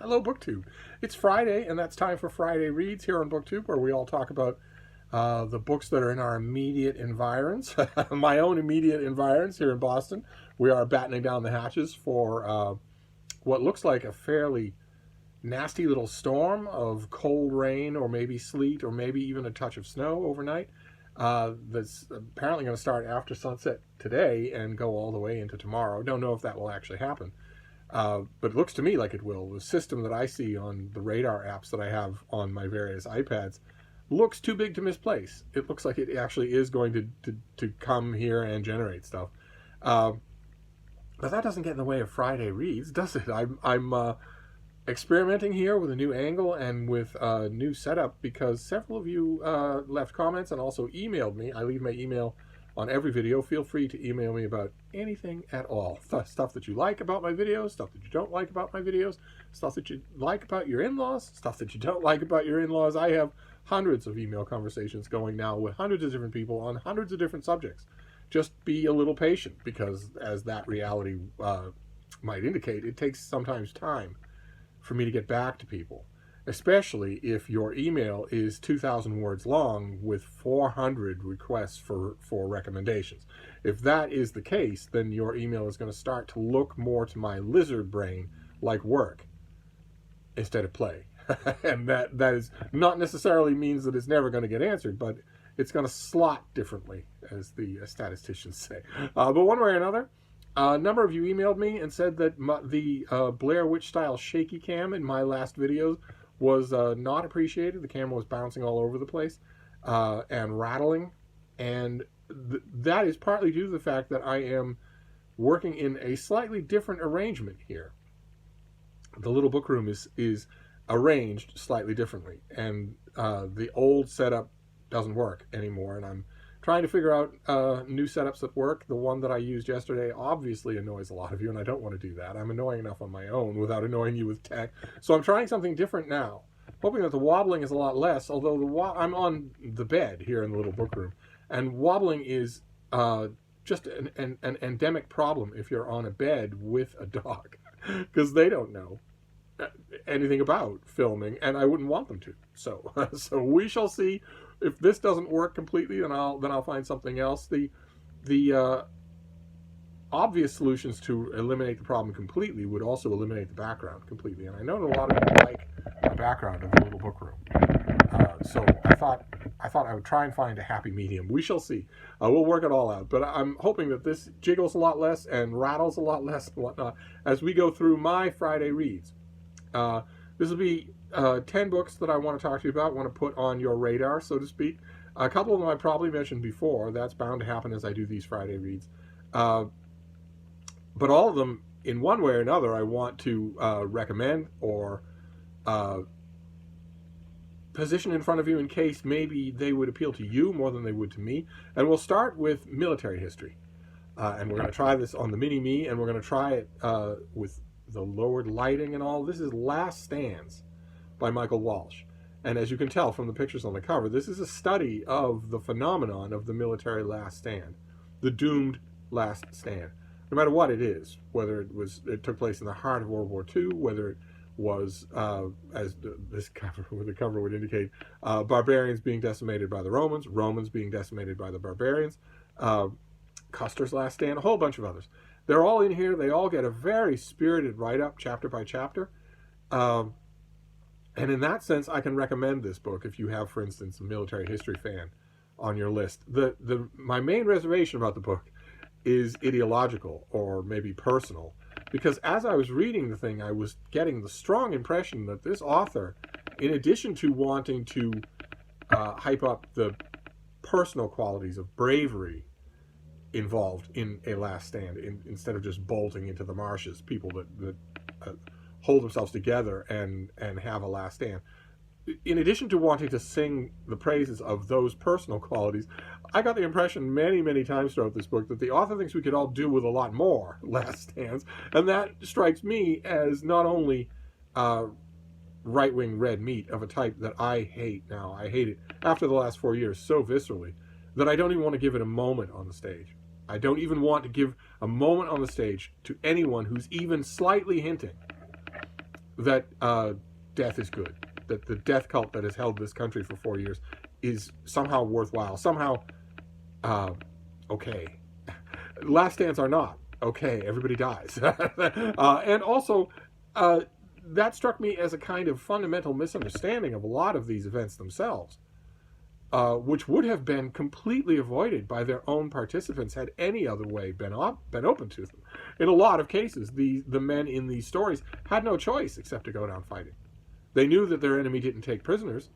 Hello, BookTube. It's Friday, and that's time for Friday Reads here on BookTube, where we all talk about the books that are in our immediate environs. My own immediate environs here in Boston. We are battening down the hatches for what looks like a fairly nasty little storm of cold rain or maybe sleet or maybe even a touch of snow overnight. That's apparently going to start after sunset today and go all the way into tomorrow. Don't know if that will actually happen. But it looks to me like it will. The system that I see on the radar apps that I have on my various iPads looks too big to misplace. It looks like it actually is going to come here and generate stuff. But that doesn't get in the way of Friday Reads, does it? I'm experimenting here with a new angle and with a new setup because several of you left comments and also emailed me. I leave my email on every video. Feel free to email me about anything at all. Stuff that you like about my videos, stuff that you don't like about my videos, stuff that you like about your in-laws, stuff that you don't like about your in-laws. I have hundreds of email conversations going now with hundreds of different people on hundreds of different subjects. Just be a little patient because, as that reality might indicate, it takes sometimes time for me to get back to people, especially if your email is 2,000 words long with 400 requests for recommendations. If that is the case, then your email is going to start to look more to my lizard brain like work instead of play. And that is not necessarily means that it's never going to get answered, but it's going to slot differently, as the statisticians say. But one way or another, a number of you emailed me and said that the Blair Witch style shaky cam in my last videos was not appreciated. The camera was bouncing all over the place and rattling, and that is partly due to the fact that I am working in a slightly different arrangement here. The little book room is arranged slightly differently, and the old setup doesn't work anymore, and I'm trying to figure out new setups that work. The one that I used yesterday obviously annoys a lot of you, and I don't want to do that. I'm annoying enough on my own without annoying you with tech. So I'm trying something different now, hoping that the wobbling is a lot less, although I'm on the bed here in the little book room, and wobbling is just an endemic problem if you're on a bed with a dog, because they don't know anything about filming, and I wouldn't want them to. So we shall see. If this doesn't work completely, then I'll find something else. The obvious solutions to eliminate the problem completely would also eliminate the background completely. And I know that a lot of you like the background of the little book room. So I thought I would try and find a happy medium. We shall see. We'll work it all out. But I'm hoping that this jiggles a lot less and rattles a lot less and whatnot as we go through my Friday Reads. This will be 10 books that I want to talk to you about, want to put on your radar, so to speak. A couple of them I probably mentioned before. That's bound to happen as I do these Friday Reads. But all of them, in one way or another, I want to recommend or position in front of you in case maybe they would appeal to you more than they would to me. And we'll start with military history. And we're going to try this on the Mini-Me, and we're going to try it with the lowered lighting and all. This is Last Stands by Michael Walsh. And as you can tell from the pictures on the cover, this is a study of the phenomenon of the military last stand, the doomed last stand. No matter what it is, whether it took place in the heart of World War II, whether it was, as the cover would indicate, barbarians being decimated by the Romans, Romans being decimated by the barbarians, Custer's last stand, a whole bunch of others. They're all in here. They all get a very spirited write-up, chapter by chapter. And in that sense, I can recommend this book if you have, for instance, a military history fan on your list. My main reservation about the book is ideological or maybe personal, because as I was reading the thing, I was getting the strong impression that this author, in addition to wanting to hype up the personal qualities of bravery involved in a last stand, instead of just bolting into the marshes, people that hold themselves together and have a last stand. In addition to wanting to sing the praises of those personal qualities, I got the impression many, many times throughout this book that the author thinks we could all do with a lot more last stands, and that strikes me as not only right-wing red meat of a type that I hate now. I hate it after the last 4 years so viscerally that I don't even want to give it a moment on the stage. I don't even want to give a moment on the stage to anyone who's even slightly hinting that death is good, that the death cult that has held this country for 4 years is somehow worthwhile, somehow okay. Last stands are not okay. Everybody dies, and also that struck me as a kind of fundamental misunderstanding of a lot of these events themselves, which would have been completely avoided by their own participants had any other way been open to them. In a lot of cases, the men in these stories had no choice except to go down fighting. They knew that their enemy didn't take prisoners,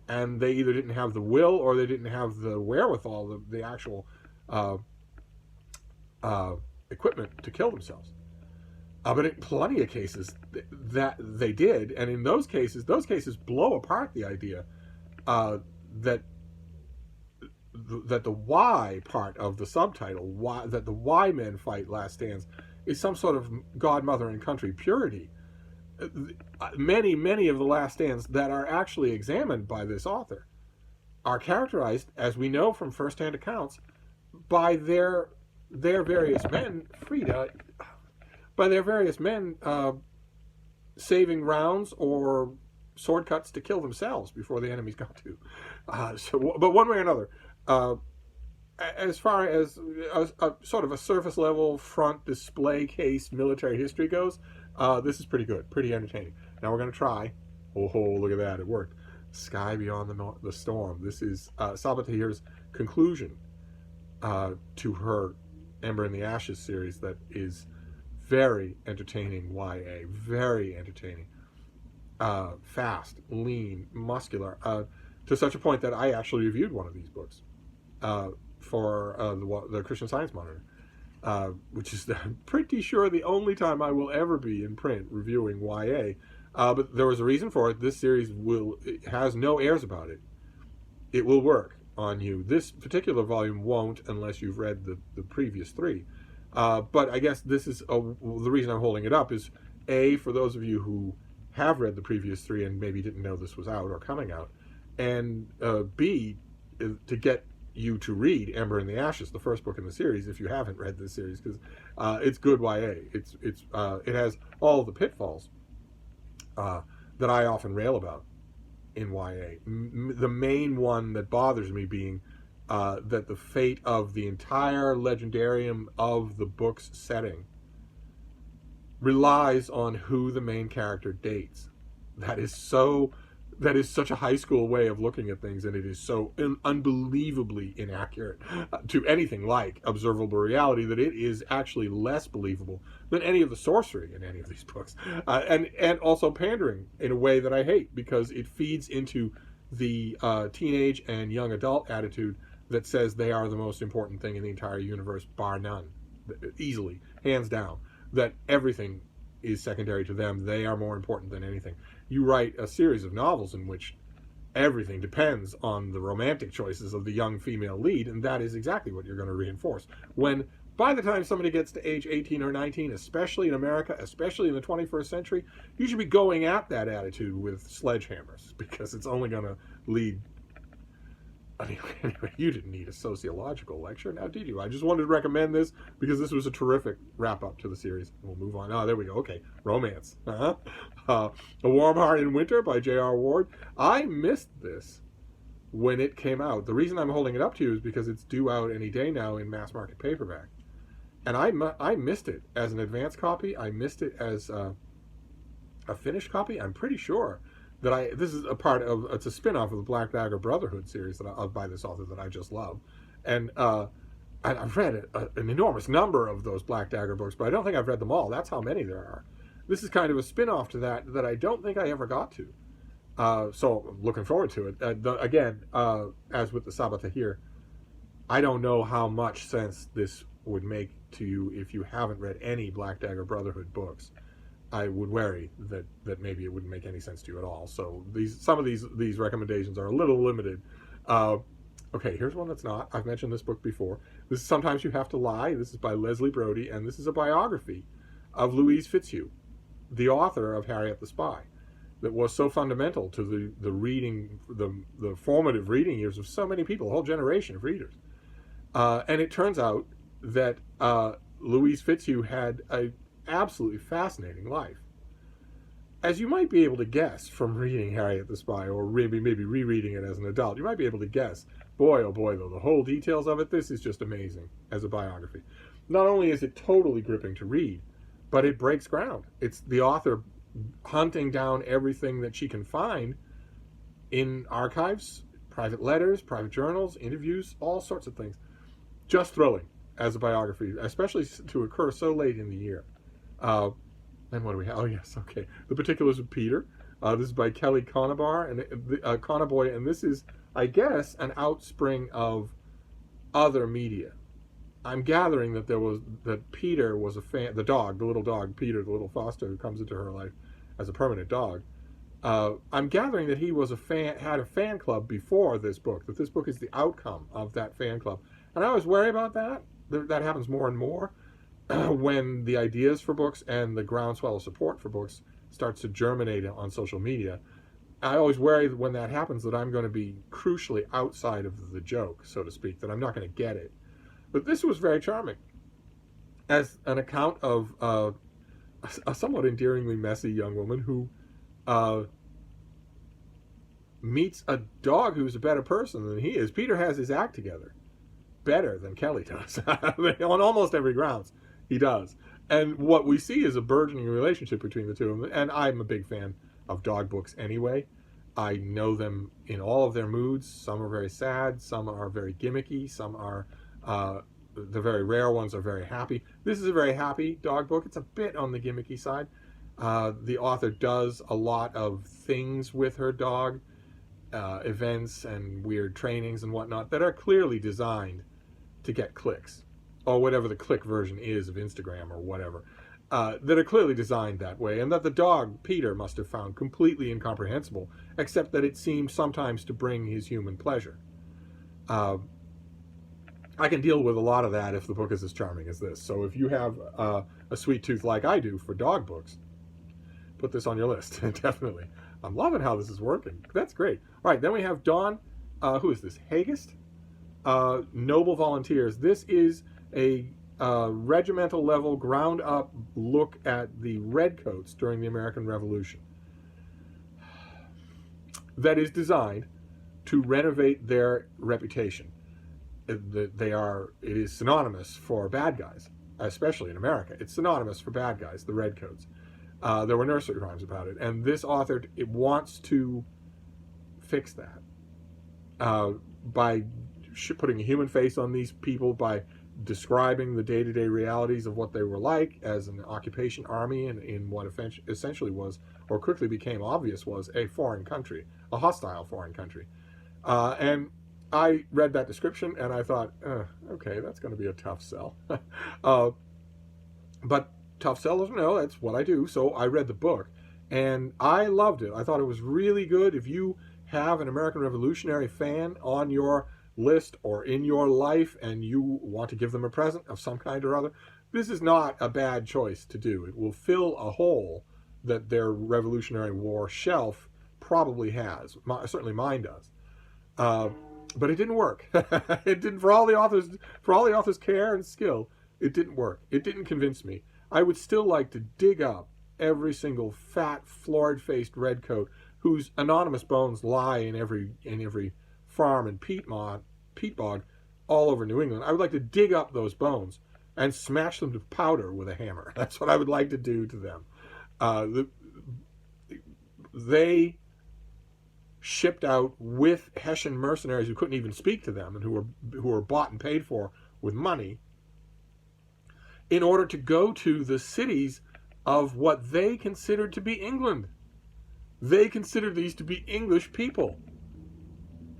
and they either didn't have the will or they didn't have the wherewithal, the actual equipment to kill themselves. But in plenty of cases that they did, and in those cases blow apart the idea that the why part of the subtitle, that the why men fight last stands, is some sort of God, mother, and country purity. Many of the last stands that are actually examined by this author are characterized, as we know from first-hand accounts, by their various men, saving rounds or sword cuts to kill themselves before the enemies got to. But one way or another, as far as a sort of a surface level front display case military history goes, this is pretty good, pretty entertaining. Now we're going to try. Oh, look at that, it worked. Sky Beyond the Storm. This is Sabaa Tahir's conclusion to her Ember in the Ashes series that is very entertaining YA, very entertaining. Fast, lean, muscular, to such a point that I actually reviewed one of these books for the Christian Science Monitor, which is pretty sure the only time I will ever be in print reviewing YA. But there was a reason for it. This series has no airs about it. It will work on you. This particular volume won't unless you've read the previous three. But I guess this is the reason I'm holding it up is A, for those of you who have read the previous three and maybe didn't know this was out or coming out, and B, to get you to read Ember in the Ashes, the first book in the series, if you haven't read this series, because it's good YA. It has all the pitfalls that I often rail about in YA. The main one that bothers me being that the fate of the entire legendarium of the book's setting relies on who the main character dates. That is such a high school way of looking at things, and it is so unbelievably inaccurate to anything like observable reality that it is actually less believable than any of the sorcery in any of these books, and also pandering in a way that I hate, because it feeds into the teenage and young adult attitude that says they are the most important thing in the entire universe, bar none, easily, hands down, that everything is secondary to them. They are more important than anything. You write a series of novels in which everything depends on the romantic choices of the young female lead, and that is exactly what you're going to reinforce. When by the time somebody gets to age 18 or 19, especially in America, especially in the 21st century, you should be going at that attitude with sledgehammers, because it's only going to lead... Anyway, you didn't need a sociological lecture, now did you? I just wanted to recommend this because this was a terrific wrap-up to the series. We'll move on. Oh, there we go. Okay, romance. A Warm Heart in Winter by J.R. Ward. I missed this when it came out. The reason I'm holding it up to you is because it's due out any day now in mass market paperback. And I missed it as an advance copy. I missed it as a finished copy. I'm pretty sure that this is it's a spin-off of the Black Dagger Brotherhood series by this author that I just love. And I've read an enormous number of those Black Dagger books, but I don't think I've read them all. That's how many there are. This is kind of a spin-off to that I don't think I ever got to. So I'm looking forward to it. Again, as with the Sabaa Tahir, I don't know how much sense this would make to you if you haven't read any Black Dagger Brotherhood books. I would worry that maybe it wouldn't make any sense to you at all. So some of these recommendations are a little limited. Okay, here's one that's not. I've mentioned this book before. This is Sometimes You Have to Lie. This is by Leslie Brody, and this is a biography of Louise Fitzhugh, the author of Harriet the Spy, that was so fundamental to the reading, the formative reading years of so many people, a whole generation of readers. And it turns out that Louise Fitzhugh had a absolutely fascinating life. as you might be able to guess from reading Harriet the Spy, or maybe rereading it as an adult, you might be able to guess, boy, oh boy, though, the whole details of it, this is just amazing as a biography. Not only is it totally gripping to read, but it breaks ground. It's the author hunting down everything that she can find in archives, private letters, private journals, interviews, all sorts of things. Just thrilling as a biography, especially to occur so late in the year. And what do we have? Oh, yes, okay. The Particulars of Peter. This is by Kelly Conaboy, and this is, I guess, an outspring of other media. I'm gathering that Peter was a fan, the little dog, Peter, the little foster who comes into her life as a permanent dog. I'm gathering that he was had a fan club before this book, that this book is the outcome of that fan club. And I always worry about that. That happens more and more when the ideas for books and the groundswell of support for books starts to germinate on social media. I always worry that when that happens that I'm going to be crucially outside of the joke, so to speak, that I'm not going to get it. But this was very charming as an account of a somewhat endearingly messy young woman who meets a dog who's a better person than he is. Peter has his act together better than Kelly does. On almost every grounds, he does. And what we see is a burgeoning relationship between the two of them. And I'm a big fan of dog books anyway. I know them in all of their moods. Some are very sad. Some are very gimmicky. Some are, the very rare ones are very happy. This is a very happy dog book. It's a bit on the gimmicky side. The author does a lot of things with her dog, events and weird trainings and whatnot that are clearly designed to get clicks, or whatever the click version is of Instagram or whatever, that are clearly designed that way, and that the dog, Peter, must have found completely incomprehensible, except that it seemed sometimes to bring his human pleasure. I can deal with a lot of that if the book is as charming as this. So if you have a sweet tooth like I do for dog books, put this on your list, definitely. I'm loving how this is working. That's great. All right, then we have Dawn, who is this, Hagest? Noble Volunteers. This is a regimental level, ground up look at the Redcoats during the American Revolution that is designed to renovate their reputation. It is synonymous for bad guys, especially in America. It's synonymous for bad guys, the Redcoats. There were nursery rhymes about it, and this author wants to fix that by putting a human face on these people, by describing the day-to-day realities of what they were like as an occupation army in what essentially was, or quickly became obvious was, a foreign country, a hostile foreign country. And I read that description and I thought, okay, that's going to be a tough sell. But tough sellers, no, that's what I do. So I read the book and I loved it. I thought it was really good. If you have an American Revolutionary fan on your list or in your life and you want to give them a present of some kind or other, this is not a bad choice to do. It will fill a hole that their Revolutionary War shelf probably has. Certainly mine does. But it didn't work. It didn't, for all the author's care and skill, it didn't work. It didn't convince me. I would still like to dig up every single fat, florid-faced redcoat whose anonymous bones lie in every farm and peat bog all over New England. I would like to dig up those bones and smash them to powder with a hammer. That's what I would like to do to them. They shipped out with Hessian mercenaries who couldn't even speak to them and who were bought and paid for with money in order to go to the cities of what they considered to be England. They considered these to be English people,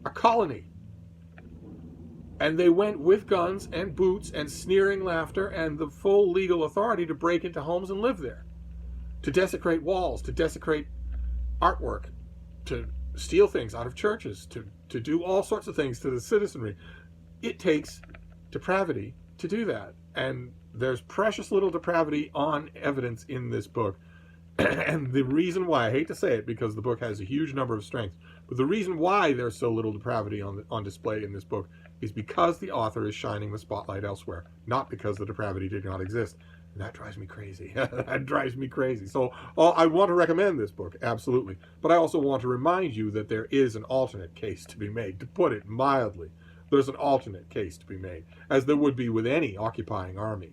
a colony. And they went with guns and boots and sneering laughter and the full legal authority to break into homes and live there, to desecrate walls, to desecrate artwork, to steal things out of churches, to do all sorts of things to the citizenry. It takes depravity to do that. And there's precious little depravity on evidence in this book. And the reason why, I hate to say it because the book has a huge number of strengths, but the reason why there's so little depravity on display in this book is because the author is shining the spotlight elsewhere, not because the depravity did not exist. And that drives me crazy. That drives me crazy. So I want to recommend this book, absolutely. But I also want to remind you that there is an alternate case to be made, to put it mildly. There's an alternate case to be made, as there would be with any occupying army.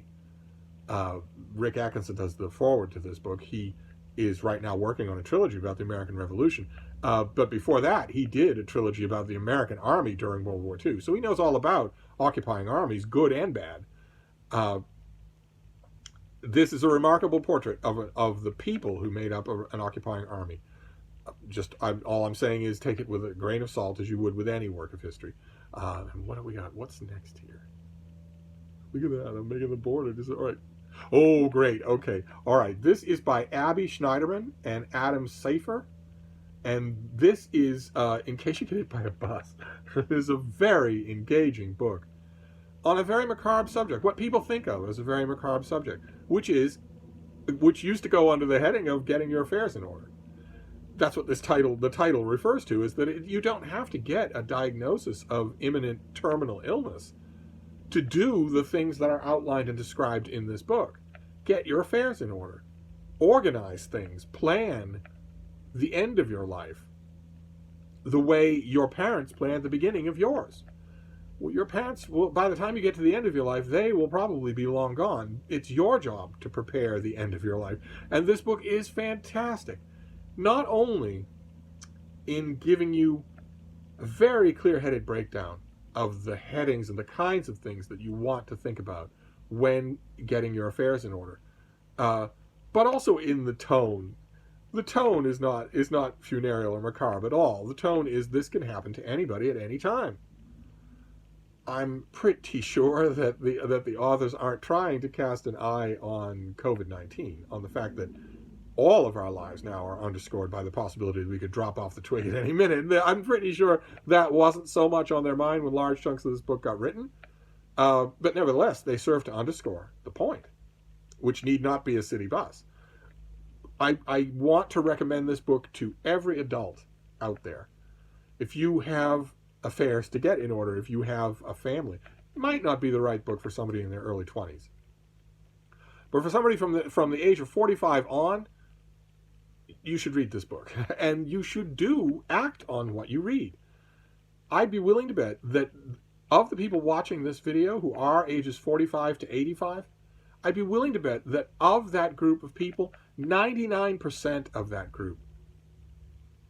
Rick Atkinson does the foreword to this book. He is right now working on a trilogy about the American Revolution. But before that, he did a trilogy about the American Army during World War II. So he knows all about occupying armies, good and bad. This is a remarkable portrait of the people who made up an occupying army. All I'm saying is take it with a grain of salt, as you would with any work of history. And what do we got? What's next here? Look at that. I'm making the border. All right. Oh, great. Okay. All right. This is by Abby Schneiderman and Adam Safer. And this is, in case you get hit by a bus, this is a very engaging book on a very macabre subject, what people think of as a very macabre subject, which used to go under the heading of getting your affairs in order. That's what the title refers to, is that you don't have to get a diagnosis of imminent terminal illness to do the things that are outlined and described in this book. Get your affairs in order. Organize things. Plan the end of your life the way your parents planned the beginning of yours. Well, your parents, by the time you get to the end of your life, they will probably be long gone. It's your job to prepare the end of your life. And this book is fantastic. Not only in giving you a very clear-headed breakdown of the headings and the kinds of things that you want to think about when getting your affairs in order, but also in the tone. The tone is not funereal or macabre at all. The tone is, this can happen to anybody at any time. I'm pretty sure that the authors aren't trying to cast an eye on COVID-19, on the fact that all of our lives now are underscored by the possibility that we could drop off the twig at any minute. I'm pretty sure that wasn't so much on their mind when large chunks of this book got written. But nevertheless, they serve to underscore the point, which need not be a city bus. I want to recommend this book to every adult out there. If you have affairs to get in order, if you have a family, it might not be the right book for somebody in their early 20s. But for somebody from the age of 45 on, you should read this book. And you should act on what you read. I'd be willing to bet that of the people watching this video who are ages 45 to 85, I'd be willing to bet that of that group of people, 99% of that group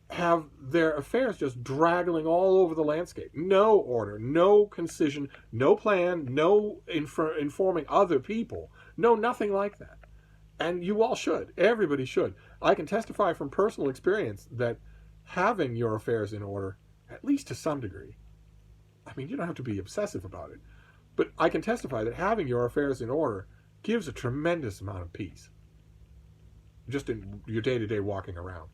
have their affairs just draggling all over the landscape. No order, no concision, no plan, no informing other people. No, nothing like that. And you all should. Everybody should. I can testify from personal experience that having your affairs in order, at least to some degree, I mean, you don't have to be obsessive about it, but I can testify that having your affairs in order gives a tremendous amount of peace, just in your day-to-day walking around.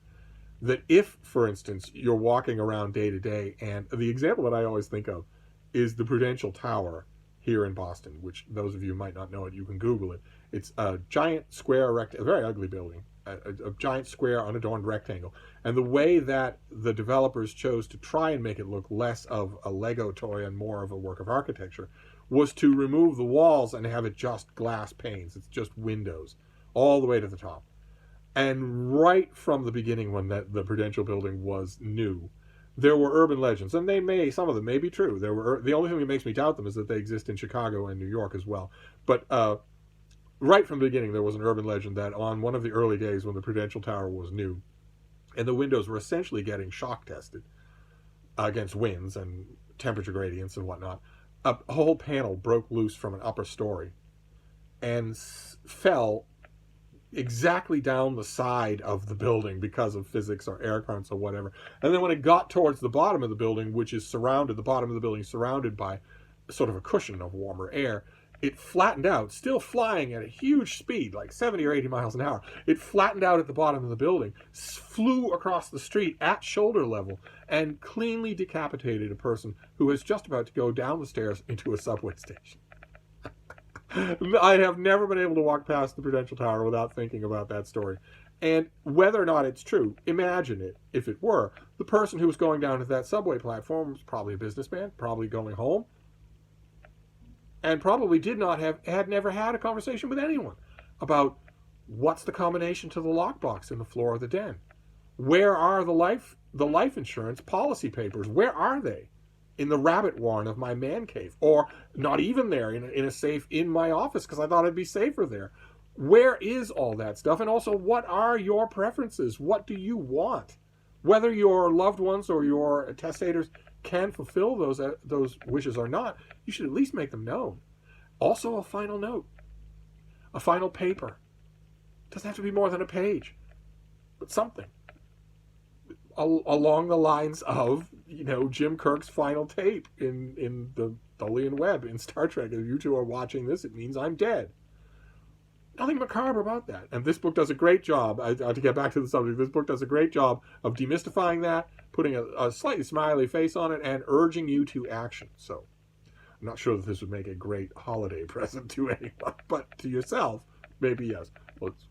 That if, for instance, you're walking around day to day, and the example that I always think of is the Prudential Tower here in Boston, which those of you who might not know it, you can Google it. It's a giant square a very ugly building, a giant square unadorned rectangle. And the way that the developers chose to try and make it look less of a Lego toy and more of a work of architecture was to remove the walls and have it just glass panes. It's just windows all the way to the top. And right from the beginning, when the Prudential building was new, there were urban legends, and some of them may be true. The only thing that makes me doubt them is that they exist in Chicago and New York as well. But right from the beginning, there was an urban legend that on one of the early days when the Prudential Tower was new, and the windows were essentially getting shock tested against winds and temperature gradients and whatnot, a whole panel broke loose from an upper story and fell exactly down the side of the building because of physics or air currents or whatever. And then when it got towards the bottom of the building, which is surrounded by sort of a cushion of warmer air, it flattened out, still flying at a huge speed, like 70 or 80 miles an hour. It flattened out at the bottom of the building, flew across the street at shoulder level, and cleanly decapitated a person who was just about to go down the stairs into a subway station. I have never been able to walk past the Prudential Tower without thinking about that story. And whether or not it's true, imagine it, if it were. The person who was going down to that subway platform was probably a businessman, probably going home, and probably had never had a conversation with anyone. about what's the combination to the lockbox in the floor of the den. Where are the life insurance policy papers? Where are they? In the rabbit warren of my man cave, or not even there, in a safe in my office because I thought it'd be safer there. Where is all that stuff? And also, what are your preferences? What do you want? Whether your loved ones or your testators can fulfill those wishes or not, you should at least make them known. Also, a final note, a final paper. Doesn't have to be more than a page, but something along the lines of, Jim Kirk's final tape in the Tholian Web in Star Trek. If you two are watching this, it means I'm dead. Nothing macabre about that. And this book does a great job, to get back to the subject, this book does a great job of demystifying that, putting a slightly smiley face on it, and urging you to action. So I'm not sure that this would make a great holiday present to anyone, but to yourself, maybe yes. Yes,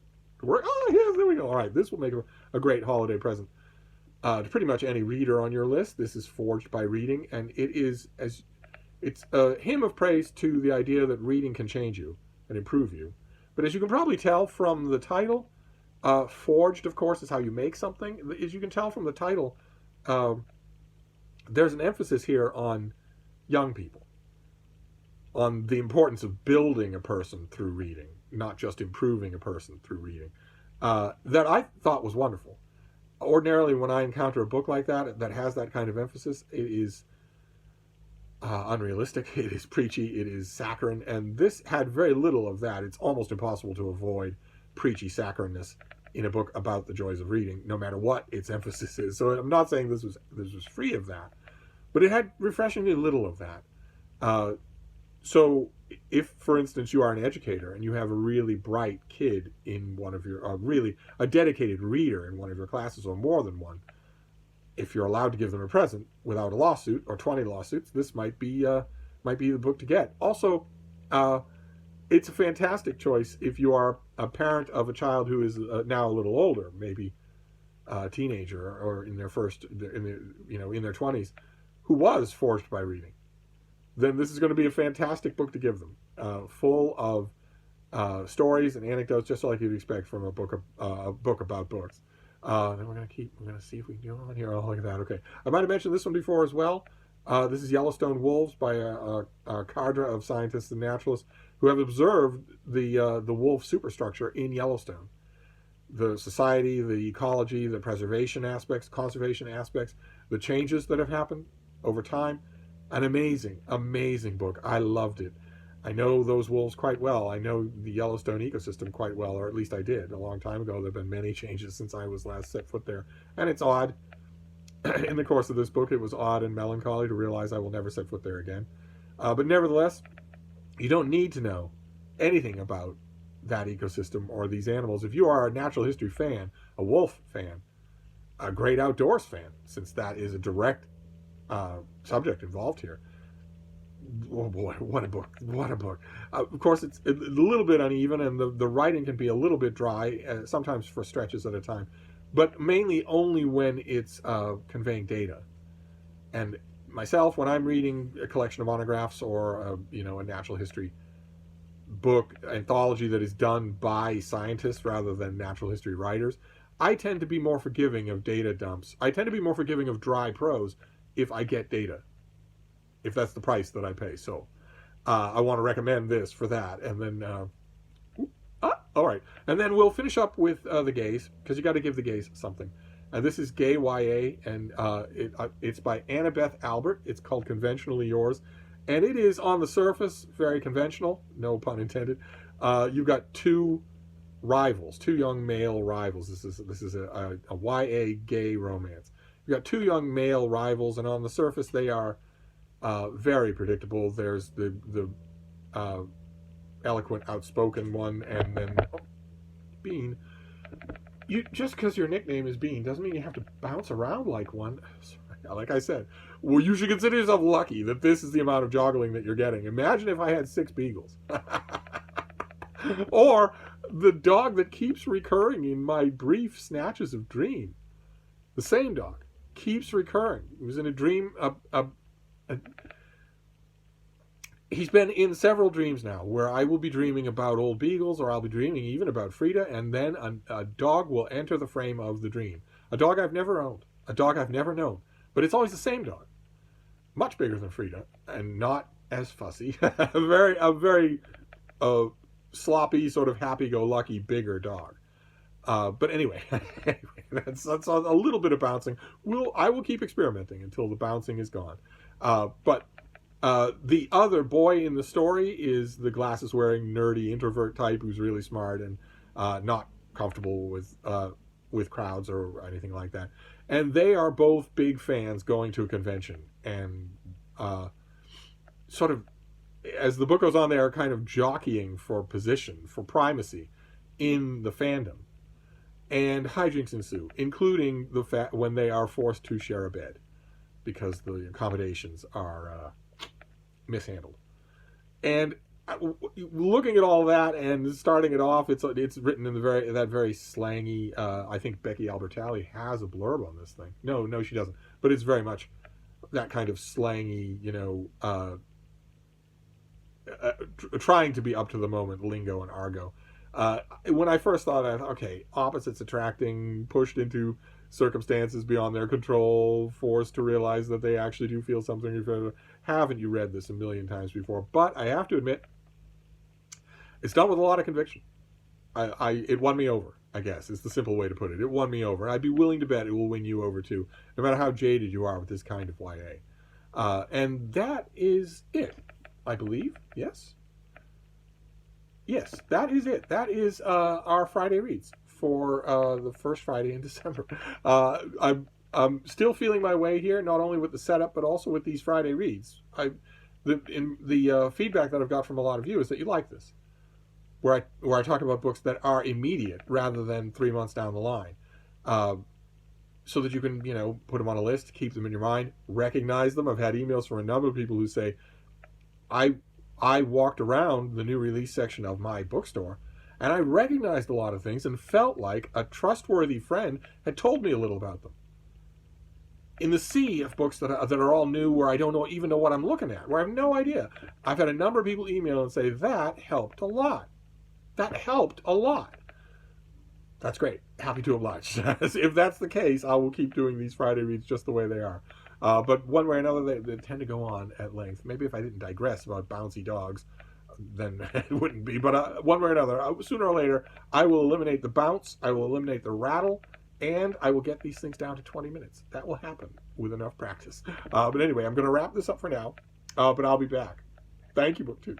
there we go. All right, this will make a great holiday present to pretty much any reader on your list. This is Forged by Reading, and it's a hymn of praise to the idea that reading can change you and improve you. But as you can probably tell from the title, Forged, of course, is how you make something. As you can tell from the title, there's an emphasis here on young people, on the importance of building a person through reading, not just improving a person through reading, that I thought was wonderful. Ordinarily, when I encounter a book like that has that kind of emphasis, it is unrealistic, it is preachy, it is saccharine, and this had very little of that. It's almost impossible to avoid preachy saccharineness in a book about the joys of reading, no matter what its emphasis is. So I'm not saying this was free of that, but it had refreshingly little of that. So if, for instance, you are an educator and you have a really bright kid in one of your, a dedicated reader in one of your classes, or more than one, if you're allowed to give them a present without a lawsuit or 20 lawsuits, this might be the book to get. Also, it's a fantastic choice if you are a parent of a child who is now a little older, maybe a teenager or in their 20s, who was forged by reading. Then this is going to be a fantastic book to give them, full of stories and anecdotes, just like you'd expect from a book about books. Then we're going to see if we can do one here. Oh, look at that. Okay. I might have mentioned this one before as well. This is Yellowstone Wolves by a cadre of scientists and naturalists who have observed the wolf superstructure in Yellowstone. The society, the ecology, the preservation aspects, conservation aspects, the changes that have happened over time. An amazing, amazing book. I loved it. I know those wolves quite well. I know the Yellowstone ecosystem quite well, or at least I did a long time ago. There have been many changes since I was last set foot there. And it's odd. In the course of this book, it was odd and melancholy to realize I will never set foot there again. But nevertheless, you don't need to know anything about that ecosystem or these animals. If you are a natural history fan, a wolf fan, a great outdoors fan, since that is a direct subject involved here. Oh boy, what a book. What a book. Of course, it's a little bit uneven, and the writing can be a little bit dry, sometimes for stretches at a time, but mainly only when it's conveying data. And myself, when I'm reading a collection of monographs or a natural history book, anthology that is done by scientists rather than natural history writers, I tend to be more forgiving of data dumps. I tend to be more forgiving of dry prose if I get data, if that's the price that I pay. So I want to recommend this for that. And then, all right. And then we'll finish up with the gays, because you got to give the gays something. And this is Gay YA, and it's by Annabeth Albert. It's called Conventionally Yours. And it is, on the surface, very conventional, no pun intended. You've got two young male rivals. This is a YA gay romance. You've got two young male rivals, and on the surface they are very predictable. There's the eloquent, outspoken one, and then Bean. Just because your nickname is Bean doesn't mean you have to bounce around like one. Like I said, well, you should consider yourself lucky that this is the amount of joggling that you're getting. Imagine if I had 6 beagles. Or the dog that keeps recurring in my brief snatches of dream. The same dog keeps recurring. It was in a dream. he's been in several dreams now where I will be dreaming about old beagles, or I'll be dreaming even about Frida, and then a dog will enter the frame of the dream. A dog I've never owned, a dog I've never known, but it's always the same dog, much bigger than Frida, and not as fussy. a very sloppy, sort of happy-go-lucky, bigger dog. But anyway, that's a little bit of bouncing. I will keep experimenting until the bouncing is gone. But the other boy in the story is the glasses-wearing, nerdy introvert type who's really smart and not comfortable with crowds or anything like that. And they are both big fans going to a convention, and sort of, as the book goes on, they are kind of jockeying for position, for primacy in the fandom. And hijinks ensue, including the fact when they are forced to share a bed because the accommodations are mishandled. And looking at all that and starting it off, it's written in that very slangy. I think Becky Albertalli has a blurb on this thing. No, she doesn't. But it's very much that kind of slangy, trying to be up to the moment lingo and argot. When I first thought, okay, opposites attracting, pushed into circumstances beyond their control, forced to realize that they actually do feel something. Haven't you read this a million times before? But I have to admit, it's done with a lot of conviction. It won me over, I guess, is the simple way to put it. It won me over. And I'd be willing to bet it will win you over too, no matter how jaded you are with this kind of YA. And that is it, I believe. Yes? Yes, that is it. That is our Friday reads for the first Friday in December. I'm still feeling my way here, not only with the setup, but also with these Friday reads. The feedback that I've got from a lot of you is that you like this, where I talk about books that are immediate rather than 3 months down the line, so that you can put them on a list, keep them in your mind, recognize them. I've had emails from a number of people who say, I walked around the new release section of my bookstore and I recognized a lot of things and felt like a trustworthy friend had told me a little about them. In the sea of books that are all new, where I don't even know what I'm looking at, where I have no idea, I've had a number of people email and say, that helped a lot. That helped a lot. That's great. Happy to oblige. If that's the case, I will keep doing these Friday reads just the way they are. But one way or another, they tend to go on at length. Maybe if I didn't digress about bouncy dogs, then it wouldn't be. But one way or another, sooner or later, I will eliminate the bounce, I will eliminate the rattle, and I will get these things down to 20 minutes. That will happen with enough practice. But anyway, I'm going to wrap this up for now, but I'll be back. Thank you, BookTube.